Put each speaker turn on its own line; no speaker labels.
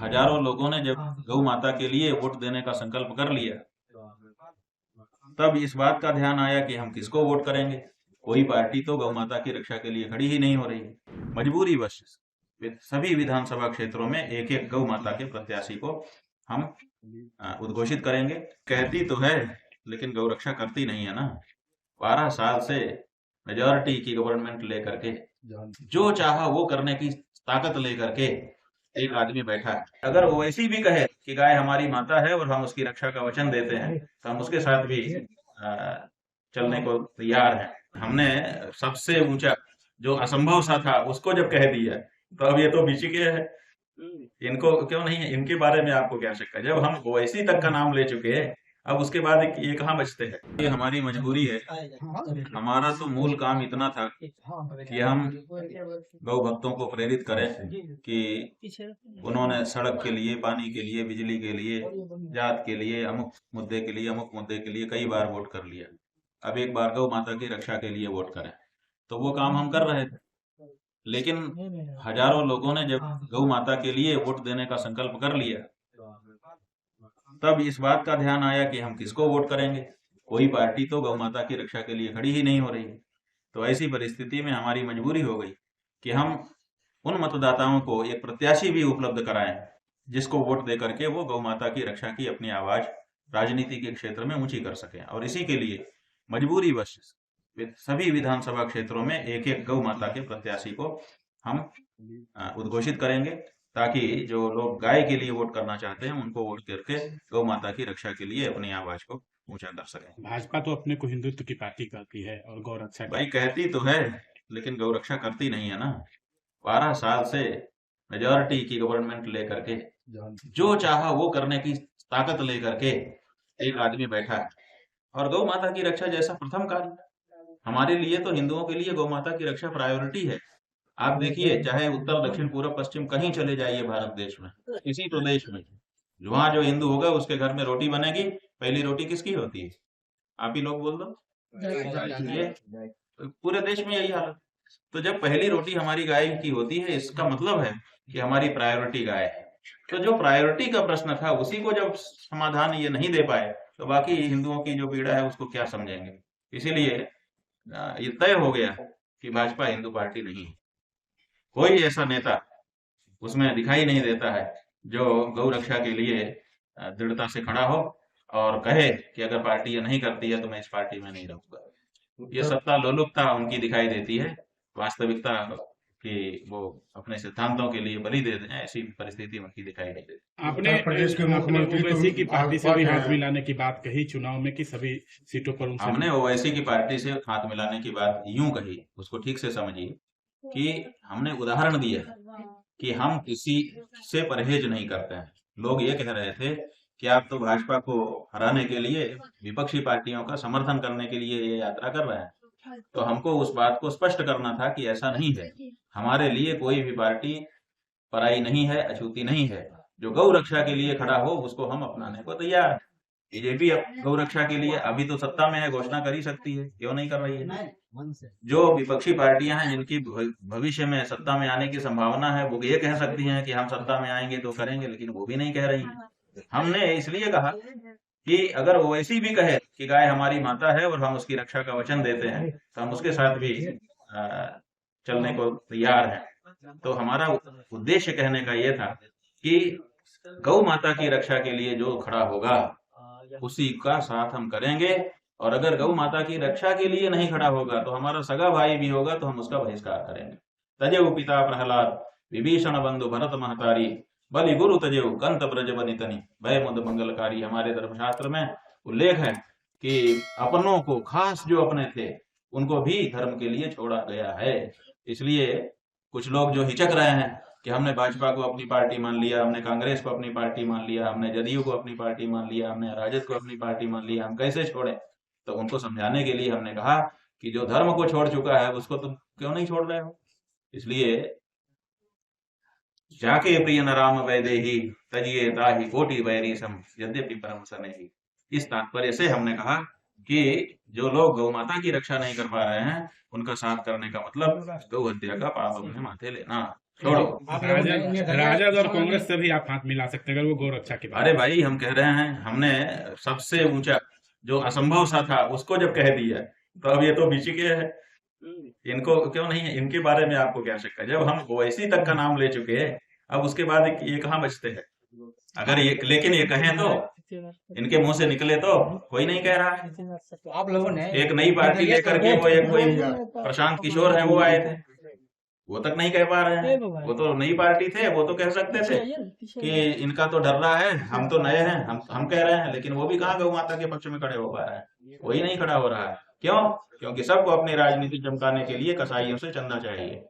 हजारों लोगों ने जब गौ माता के लिए वोट देने का संकल्प कर लिया, तब इस बात का ध्यान आया कि हम किसको वोट करेंगे। कोई पार्टी तो गौ माता की रक्षा के लिए खड़ी ही नहीं हो रही है। मजबूरी वश सभी विधानसभा क्षेत्रों में एक एक गौ माता के प्रत्याशी को हम उद्घोषित करेंगे। कहती तो है लेकिन गौ रक्षा करती नहीं है ना। 12 साल से मेजॉरिटी की गवर्नमेंट लेकर के जो चाहा वो करने की ताकत लेकर के एक आदमी बैठा है। अगर वो ऐसी भी कहे कि गाय हमारी माता है और हम उसकी रक्षा का वचन देते हैं, तो हम उसके साथ भी चलने को तैयार हैं। हमने सबसे ऊंचा जो असंभव सा था उसको जब कह दिया, तो अब ये तो बिचिके है। इनको क्यों नहीं है, इनके बारे में आपको क्या शक है। जब हम ओवैसी तक का नाम ले चुके हैं, अब उसके बाद ये कहाँ बचते हैं। ये हमारी मजबूरी है। हमारा तो मूल काम इतना था कि हम गौ भक्तों को प्रेरित करें कि उन्होंने सड़क के लिए, पानी के लिए, बिजली के लिए, जात के लिए, अमुक मुद्दे के लिए, अमुक मुद्दे के लिए कई बार वोट कर लिया। अब एक बार गौ माता की रक्षा के लिए वोट करें। तो वो काम हम कर रहे थे, लेकिन हजारों लोगों ने जब गौ माता के लिए वोट देने का संकल्प कर लिया, तब इस बात का ध्यान आया कि हम किसको वोट करेंगे। कोई पार्टी तो गौ माता की रक्षा के लिए खड़ी ही नहीं हो रही है। तो ऐसी परिस्थिति में हमारी मजबूरी हो गई कि हम उन मतदाताओं को एक प्रत्याशी भी उपलब्ध कराएं जिसको वोट दे करके वो गौ माता की रक्षा की अपनी आवाज राजनीति के क्षेत्र में ऊंची कर सकें। और इसी के लिए मजबूरी वश सभी विधानसभा क्षेत्रों में एक एक गौ माता के प्रत्याशी को हम उद्घोषित करेंगे, ताकि जो लोग गाय के लिए वोट करना चाहते हैं उनको वोट करके गौ माता की रक्षा के लिए अपनी आवाज को ऊंचा कर सकें।
भाजपा तो अपने को हिंदुत्व की पार्टी कहती है और गौ रक्षा
भाई कहती तो है लेकिन गौ रक्षा करती नहीं है ना। 12 साल से मेजॉरिटी की गवर्नमेंट लेकर के जो चाहा वो करने की ताकत लेकर के एक आदमी बैठा है। और गौ माता की रक्षा जैसा प्रथम कार्य हमारे लिए, तो हिंदुओं के लिए गौ माता की रक्षा प्रायोरिटी है। आप देखिए, चाहे उत्तर, दक्षिण, पूर्व, पश्चिम कहीं चले जाइए भारत देश में, किसी प्रदेश में, वहां जो हिंदू होगा उसके घर में रोटी बनेगी, पहली रोटी किसकी होती है? आप ही लोग बोल दो। ये पूरे देश में यही हालत। तो जब पहली रोटी हमारी गाय की होती है, इसका मतलब है कि हमारी प्रायोरिटी गाय है। तो जो प्रायोरिटी का प्रश्न था उसी को जब समाधान ये नहीं दे पाए, तो बाकी हिंदुओं की जो पीड़ा है उसको क्या समझेंगे। इसीलिए ये तय हो गया कि भाजपा हिंदू पार्टी नहीं है। कोई ऐसा नेता उसमें दिखाई नहीं देता है जो गौ रक्षा के लिए दृढ़ता से खड़ा हो और कहे कि अगर पार्टी ये नहीं करती है तो मैं इस पार्टी में नहीं रहूंगा। ये सत्ता लोलुपता उनकी दिखाई देती है। वास्तविकता कि वो अपने सिद्धांतों के लिए बलि दे दें, ऐसी परिस्थिति उनकी दिखाई नहीं देती।
आपने
प्रदेश के मुख्यमंत्री
ओवैसी की पार्टी से भी हाथ
भाजपा
मिलाने की बात कही चुनाव में कि सभी सीटों पर उनसे
हमने ओवैसी की पार्टी से हाथ मिलाने की बात यूं कही, उसको ठीक से समझिए कि हमने उदाहरण दिया कि हम किसी से परहेज नहीं करते हैं। लोग ये कह रहे थे कि आप तो भाजपा को हराने के लिए विपक्षी पार्टियों का समर्थन करने के लिए ये यात्रा कर रहे हैं। तो हमको उस बात को स्पष्ट करना था कि ऐसा नहीं है। हमारे लिए कोई भी पार्टी पराई नहीं है, अछूती नहीं है। जो गौ रक्षा के लिए खड़ा हो उसको हम अपनाने को तैयार हैं। बीजेपी गौ रक्षा के लिए अभी तो सत्ता में है, घोषणा कर ही सकती है, क्यों नहीं कर रही है। जो विपक्षी पार्टियां हैं जिनकी भविष्य में सत्ता में आने की संभावना है, वो ये कह सकती हैं कि हम सत्ता में आएंगे तो करेंगे, लेकिन वो भी नहीं कह रही है। हमने इसलिए कहा कि अगर ओवैसी भी कहे कि गाय हमारी माता है और हम उसकी रक्षा का वचन देते हैं, तो हम उसके साथ भी चलने को तैयार हैं। तो हमारा उद्देश्य कहने का यह था कि गौ माता की रक्षा के लिए जो खड़ा होगा उसी का साथ हम करेंगे, और अगर गौ माता की रक्षा के लिए नहीं खड़ा होगा तो हमारा सगा भाई भी होगा तो हम उसका बहिष्कार करेंगे। तजेव पिता प्रहलाद विभीषण बंधु भरत महतारी बलि गुरु तजेव कंत ब्रज बनितनी भय मुद मंगलकारी। हमारे धर्मशास्त्र में उल्लेख है कि अपनों को, खास जो अपने थे, उनको भी धर्म के लिए छोड़ा गया है। इसलिए कुछ लोग जो हिचक रहे हैं कि हमने भाजपा को अपनी पार्टी मान लिया, हमने कांग्रेस को अपनी पार्टी मान लिया, हमने जदयू को अपनी पार्टी मान लिया, हमने राजद को अपनी पार्टी मान लिया, हम कैसे छोड़े। तो उनको समझाने के लिए हमने कहा कि जो धर्म को छोड़ चुका है उसको तुम क्यों नहीं छोड़ रहे हो। इसलिए जाके प्रिय न राम वैदेही तजिए ताहि कोटि वैरी सम यद्यपि परम सनेही। इस तात्पर्य से हमने कहा कि जो लोग गौ माता की रक्षा नहीं कर पा रहे हैं उनका साथ करने का मतलब गौ हत्या का पाप अपने माथे लेना। छोड़ो।
राजद और कांग्रेस से भी आप हाथ मिला सकते हैं अगर वो गौरक्षा की बात।
अरे भाई हम कह रहे हैं, हमने सबसे ऊंचा जो असंभव सा था उसको जब कह दिया, तो अब ये तो बीच के है, इनको क्यों नहीं है, इनके बारे में आपको क्या शक है? जब हम ओवैसी तक का नाम ले चुके हैं, अब उसके बाद ये कहाँ बचते हैं? अगर ये, लेकिन ये कहें तो, इनके मुंह से निकले तो कोई नहीं कह रहा है।
तो आप लोगों ने
एक नई पार्टी लेकर के वो एक कोई प्रशांत किशोर है वो आए थे, वो तक नहीं कह पा रहे हैं। वो तो नई पार्टी थे, वो तो कह सकते थे कि इनका तो डर रहा है, हम तो नए हैं, हम कह रहे हैं, लेकिन वो भी कहाँ गौ माता के पक्ष में खड़े हो पा रहे हैं? कोई नहीं खड़ा हो रहा है। क्यों? क्योंकि सबको अपनी राजनीति चमकाने के लिए कसाईयों से चंदा चाहिए।